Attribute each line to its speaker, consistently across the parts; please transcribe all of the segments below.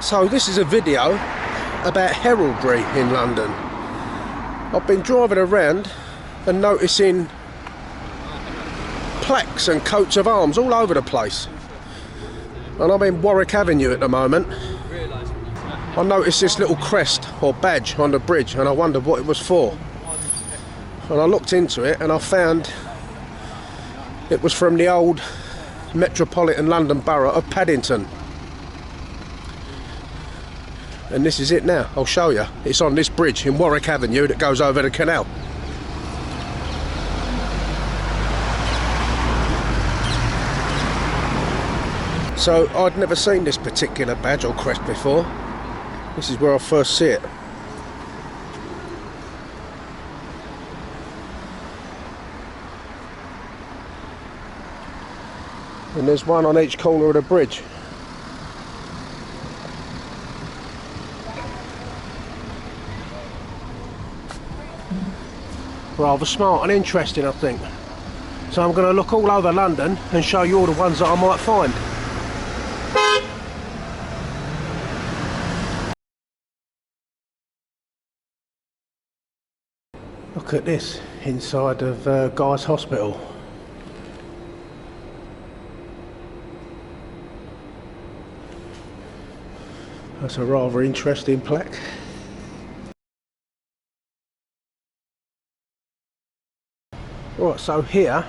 Speaker 1: So this is a video about heraldry in London. I've been driving around and noticing plaques and coats of arms all over the place. And I'm in Warwick Avenue at the moment. I noticed this little crest or badge on the bridge and I wondered what it was for. And I looked into it and I found it was from the old Metropolitan London Borough of Paddington. And this is it now, I'll show you. It's on this bridge in Warwick Avenue that goes over the canal. So I'd never seen this particular badge or crest before. This is where I first see it. And there's one on each corner of the bridge. Rather smart and interesting, I think. So I'm going to look all over London and show you all the ones that I might find. Look at this inside of Guy's Hospital. That's a rather interesting plaque. Right, so here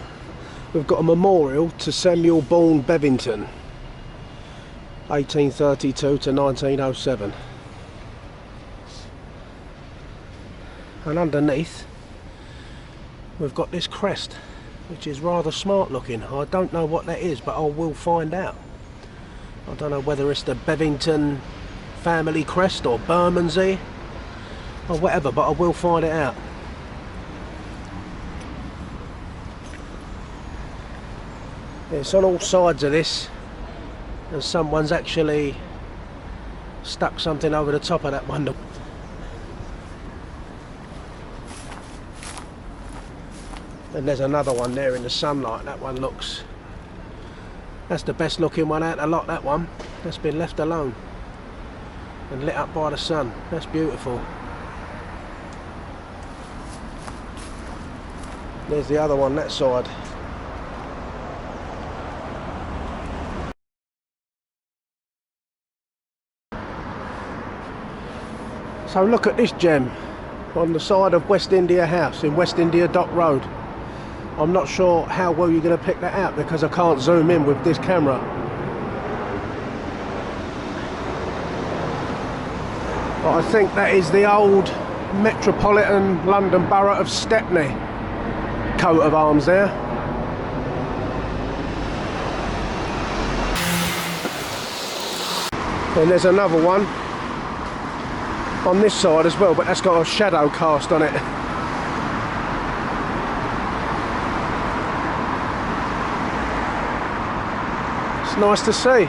Speaker 1: we've got a memorial to Samuel born Bevington, 1832 to 1907. And underneath we've got this crest, which is rather smart looking. I don't know what that is, but I will find out. I don't know whether it's the Bevington family crest or Bermondsey or whatever, but I will find it out. It's on all sides of this, and someone's actually stuck something over the top of that one. And there's another one there in the sunlight. That one looks, that's the best looking one out of the lot, that one. That's been left alone and lit up by the sun. That's beautiful. There's the other one that side. So look at this gem on the side of West India House in West India Dock Road. I'm not sure how well you're going to pick that out because I can't zoom in with this camera. But I think that is the old Metropolitan London Borough of Stepney coat of arms there. And there's another one on this side as well, but that's got a shadow cast on it. It's nice to see.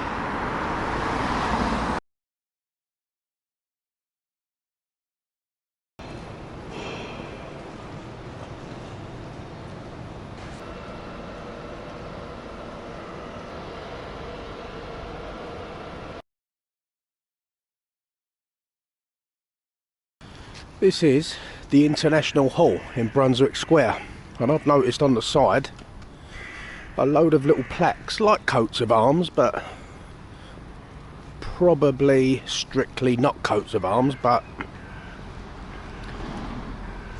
Speaker 1: This is the International Hall in Brunswick Square, and I've noticed on the side a load of little plaques like coats of arms, but probably strictly not coats of arms, but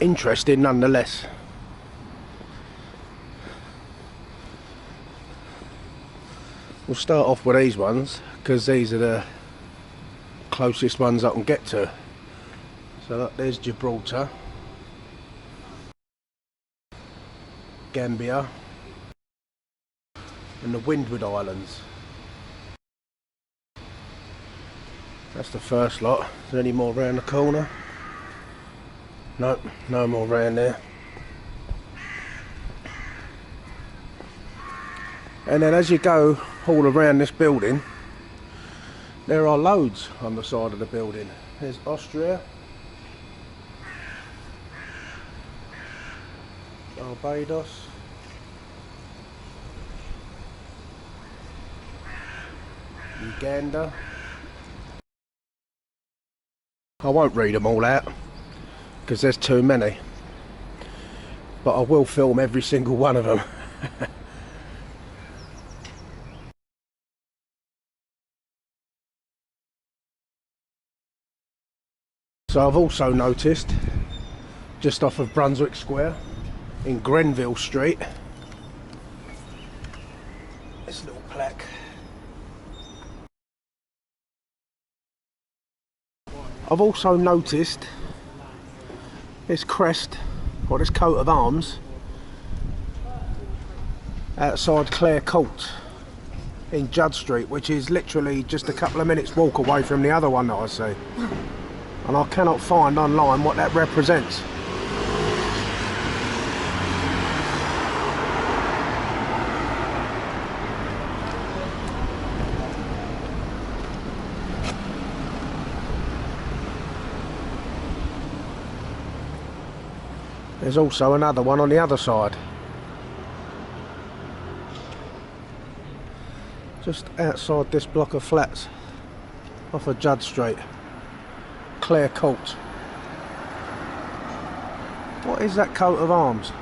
Speaker 1: interesting nonetheless. We'll start off with these ones because these are the closest ones I can get to. So look, there's Gibraltar, Gambia, and the Windward Islands. That's the first lot. Is there any more round the corner? Nope, no more round there. And then as you go all around this building, there are loads on the side of the building. There's Austria, Barbados, Uganda, I won't read them all out because there's too many, but I will film every single one of them. So I've also noticed, just off of Brunswick Square in Grenville Street, this little plaque. I've also noticed this crest, or this coat of arms, outside Clare Court in Judd Street, which is literally just a couple of minutes walk away from the other one that I see. And I cannot find online what that represents. There's also another one on the other side, just outside this block of flats off of Judd Street, Clare Court. What is that coat of arms?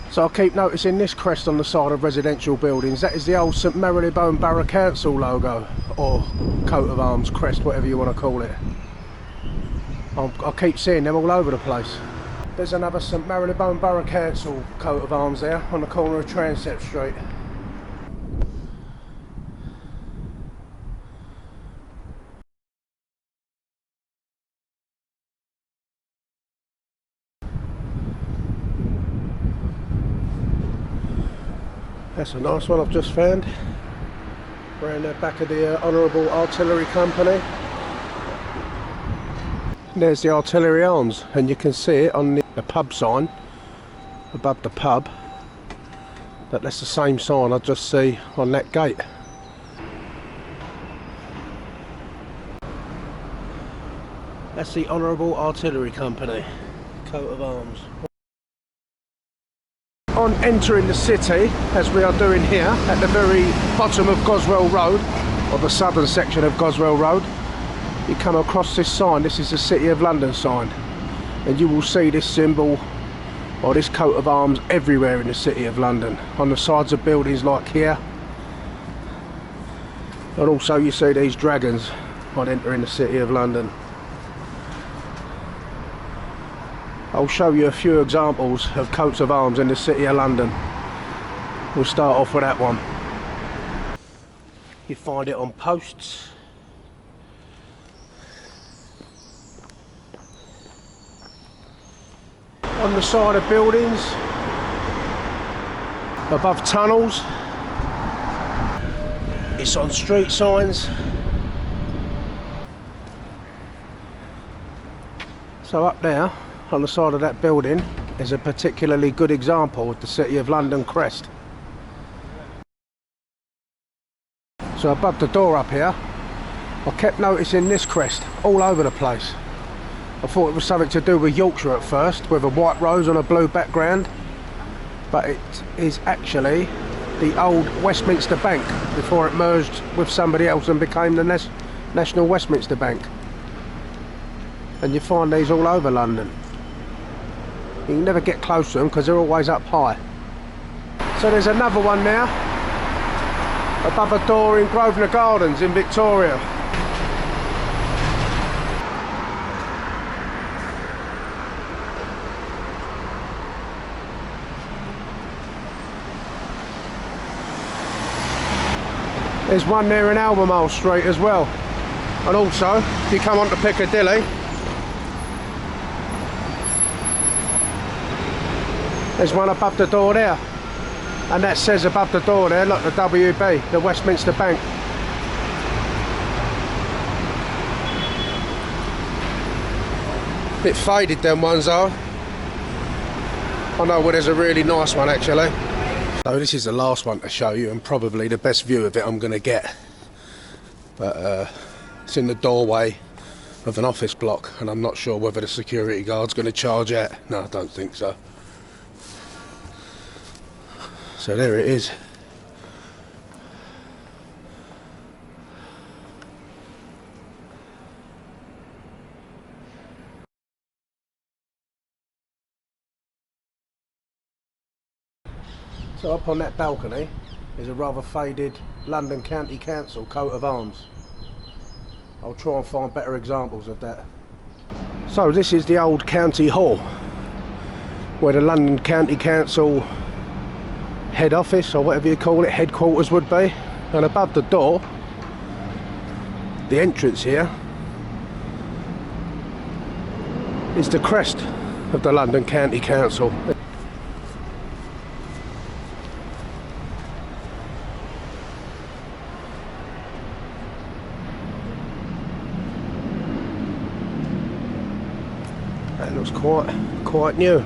Speaker 1: So I keep noticing this crest on the side of residential buildings. That is the old St Marylebone Borough Council logo, or coat of arms, crest, whatever you want to call it. I keep seeing them all over the place. There's another St Marylebone Borough Council coat of arms there on the corner of Transept Street. That's a nice one I've just found, around the back of the Honourable Artillery Company. There's the Artillery Arms, and you can see it on the pub sign above the pub. That's the same sign I just see on that gate. That's the Honourable Artillery Company coat of arms. On entering the city, as we are doing here at the very bottom of Goswell Road, or the southern section of Goswell Road, you come across this sign. This is the City of London sign, and you will see this symbol, or this coat of arms, everywhere in the City of London, on the sides of buildings like here, and also you see these dragons on entering the City of London. I'll show you a few examples of coats of arms in the City of London. We'll start off with that one. You find it on posts, on the side of buildings, above tunnels, it's on street signs. So up there on the side of that building is a particularly good example of the City of London crest. So above the door up here, I kept noticing this crest all over the place. I thought it was something to do with Yorkshire at first, with a white rose on a blue background, but it is actually the old Westminster Bank before it merged with somebody else and became the National Westminster Bank. And you find these all over London. You can never get close to them because they're always up high. So there's another one now above a door in Grosvenor Gardens in Victoria. There's one there in Albemarle Street as well. And also, if you come onto Piccadilly, there's one above the door there, and that says above the door there, look, the WB, the Westminster Bank. Bit faded them ones are. I know where there's a really nice one actually. So this is the last one to show you, and probably the best view of it I'm going to get. But it's in the doorway of an office block, and I'm not sure whether the security guard's going to charge out. No, I don't think so. So there it is. So up on that balcony is a rather faded London County Council coat of arms. I'll try and find better examples of that. So this is the old county hall, where the London County Council head office, or whatever you call it, headquarters would be. And above the door, the entrance here, is the crest of the London County Council. That looks quite new.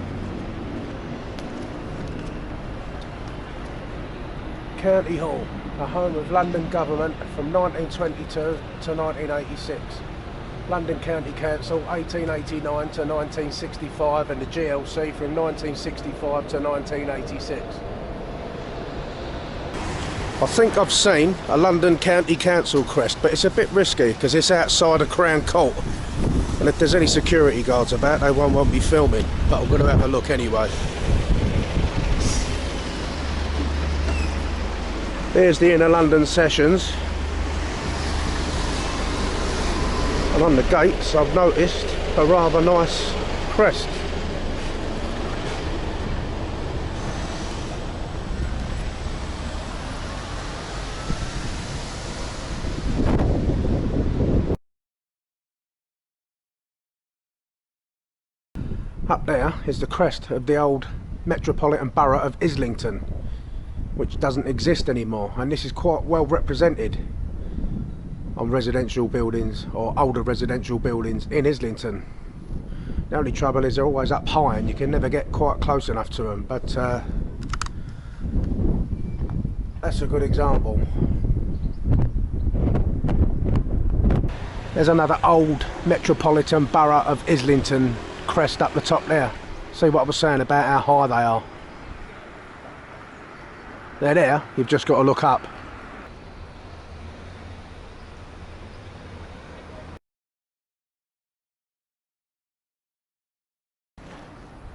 Speaker 1: County Hall, the home of London government from 1922 to 1986. London County Council 1889 to 1965, and the GLC from 1965 to 1986. I think I've seen a London County Council crest, but it's a bit risky because it's outside of Crown Court, and if there's any security guards about, they won't be filming, but I'm going to have a look anyway. Here's the Inner London Sessions, and on the gates I've noticed a rather nice crest. Up there is the crest of the old Metropolitan Borough of Islington, which doesn't exist anymore, and this is quite well represented on residential buildings, or older residential buildings in Islington. The only trouble is they're always up high and you can never get quite close enough to them, but that's a good example. There's another old Metropolitan Borough of Islington crest up the top there. See what I was saying about how high they are. They're there, you've just got to look up.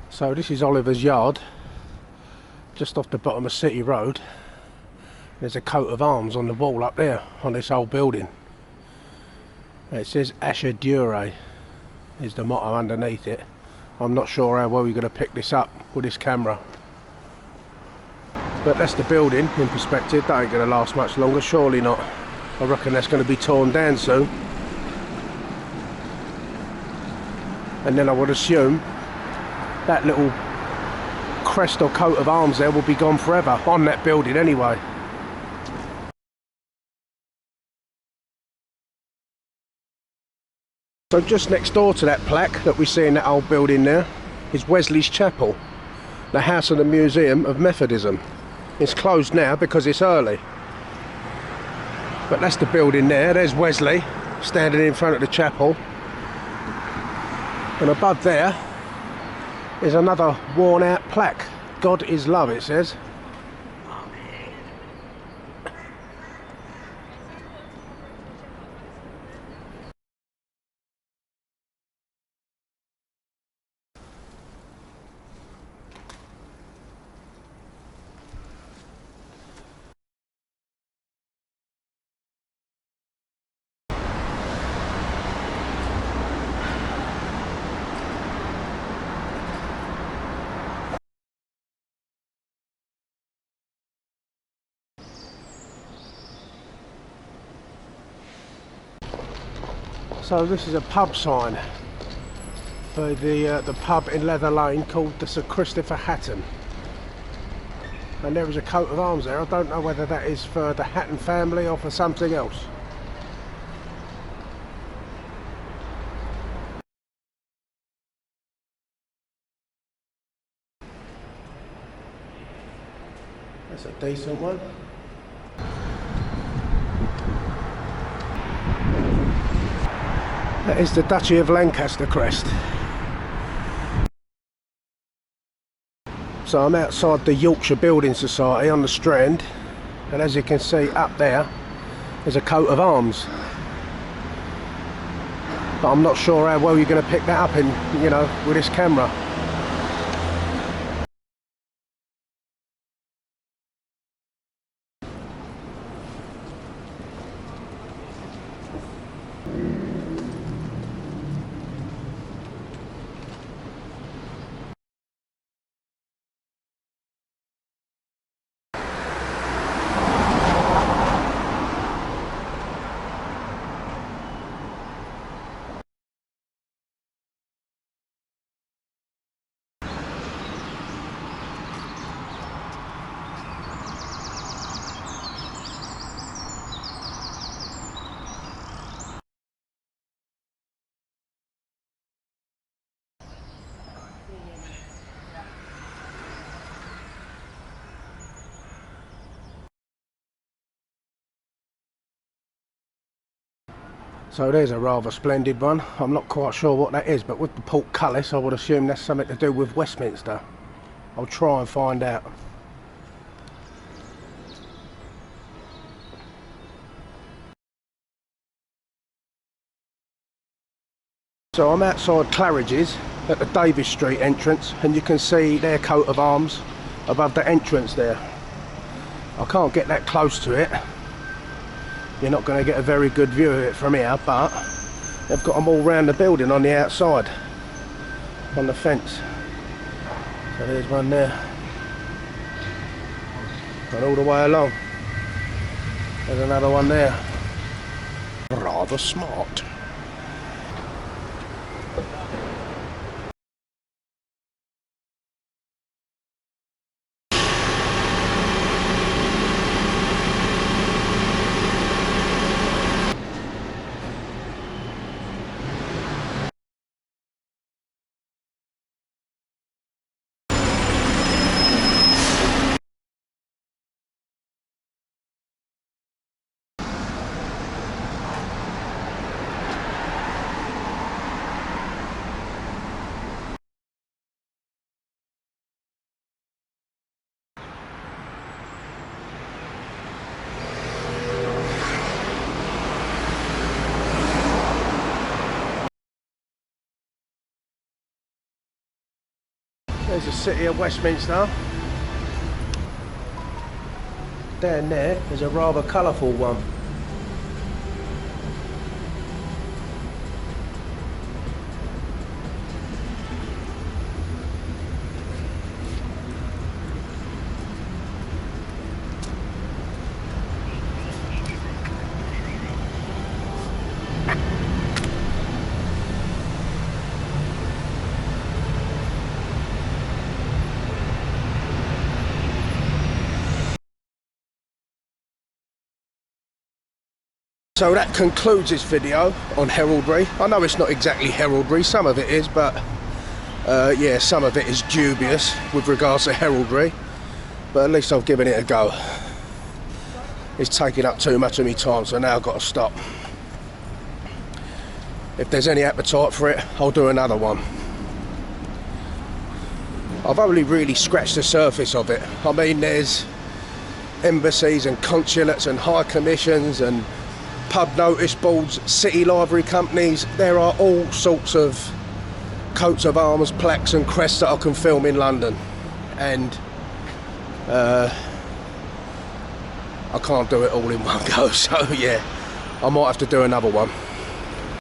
Speaker 1: So this is Oliver's Yard, just off the bottom of City Road. There's a coat of arms on the wall up there on this old building. It says Asher Dure is the motto underneath it. I'm not sure how well you're going to pick this up with this camera. But that's the building in perspective. That ain't going to last much longer, surely not. I reckon that's going to be torn down soon. And then I would assume that little crest or coat of arms there will be gone forever, on that building anyway. So just next door to that plaque that we see in that old building there is Wesley's Chapel, the house of the Museum of Methodism. It's closed now because it's early. But that's the building there. There's Wesley standing in front of the chapel. And above there is another worn out plaque. God is love, it says. So this is a pub sign for the pub in Leather Lane called the Sir Christopher Hatton. And there is a coat of arms there. I don't know whether that is for the Hatton family or for something else. That's a decent one. That is the Duchy of Lancaster crest. So I'm outside the Yorkshire Building Society on the Strand, and as you can see up there, there's a coat of arms. But I'm not sure how well you're going to pick that up in, with this camera. So there's a rather splendid one. I'm not quite sure what that is, but with the portcullis I would assume that's something to do with Westminster. I'll try and find out. So I'm outside Claridge's at the Davis Street entrance, and you can see their coat of arms above the entrance there. I can't get that close to it. You're not going to get a very good view of it from here, but they've got them all round the building on the outside, on the fence. So there's one there, and all the way along there's another one there. Rather smart. There's the city of Westminster. Down there is a rather colourful one. So that concludes this video on heraldry. I know it's not exactly heraldry, some of it is, but yeah, some of it is dubious with regards to heraldry, but at least I've given it a go. It's taking up too much of my time, so now I've got to stop. If there's any appetite for it, I'll do another one. I've only really scratched the surface of it. I mean, there's embassies and consulates and high commissions and pub notice boards, city library companies. There are all sorts of coats of arms, plaques and crests that I can film in London, and I can't do it all in one go, so yeah, I might have to do another one.